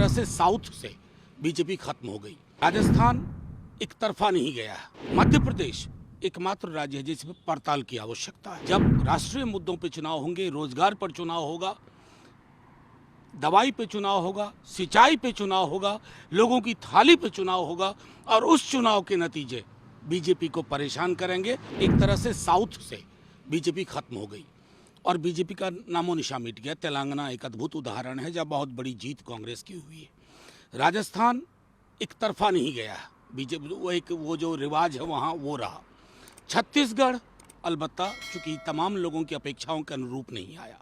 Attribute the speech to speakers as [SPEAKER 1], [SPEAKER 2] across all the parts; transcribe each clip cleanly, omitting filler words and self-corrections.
[SPEAKER 1] तरह से साउथ से बीजेपी खत्म हो गई। राजस्थान एक तरफा नहीं गया है। मध्य प्रदेश एकमात्र राज्य है जिसमें पड़ताल की आवश्यकता है। जब राष्ट्रीय मुद्दों पे चुनाव होंगे, रोजगार पर चुनाव होगा, दवाई पे चुनाव होगा, सिंचाई पे चुनाव होगा, लोगों की थाली पे चुनाव होगा और उस चुनाव के नतीजे बीजेपी को परेशान करेंगे। एक तरह से साउथ से बीजेपी खत्म हो गई और बीजेपी का नामो निशान मिट गया। तेलंगाना एक अद्भुत उदाहरण है जब बहुत बड़ी जीत कांग्रेस की हुई है। राजस्थान एक तरफा नहीं गया है। बीजेपी वो जो रिवाज है वहाँ वो रहा। छत्तीसगढ़ अलबत्ता चूंकि तमाम लोगों की अपेक्षाओं के अनुरूप नहीं आया।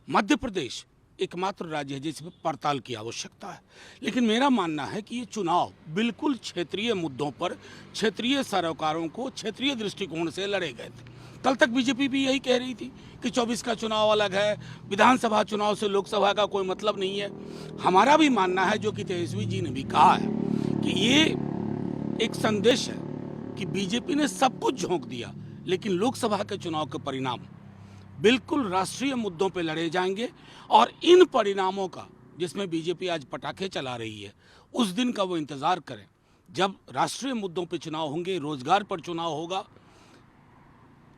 [SPEAKER 1] मध्य प्रदेश एकमात्र राज्य है जिसमें पड़ताल की आवश्यकता है। लेकिन मेरा मानना है कि ये चुनाव बिल्कुल क्षेत्रीय मुद्दों पर क्षेत्रीय सरोकारों को क्षेत्रीय दृष्टिकोण से लड़े गए थे। कल तक बीजेपी भी यही कह रही थी कि 24 का चुनाव अलग है, विधानसभा चुनाव से लोकसभा का कोई मतलब नहीं है। हमारा भी मानना है, जो कि तेजस्वी जी ने भी कहा है, कि ये एक संदेश है कि बीजेपी ने सब कुछ झोंक दिया, लेकिन लोकसभा के चुनाव के परिणाम बिल्कुल राष्ट्रीय मुद्दों पे लड़े जाएंगे और इन परिणामों का, जिसमें बीजेपी आज पटाखे चला रही है, उस दिन का वो इंतजार करें जब राष्ट्रीय मुद्दों पे चुनाव होंगे, रोजगार पर चुनाव होगा,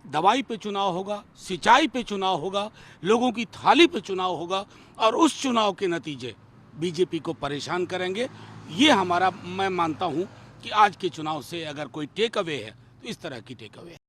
[SPEAKER 1] दवाई पे चुनाव होगा, सिंचाई पे चुनाव होगा, लोगों की थाली पे चुनाव होगा और उस चुनाव के नतीजे बीजेपी को परेशान करेंगे। ये हमारा, मैं मानता हूं कि आज के चुनाव से अगर कोई टेक अवे है तो इस तरह की टेक अवे है।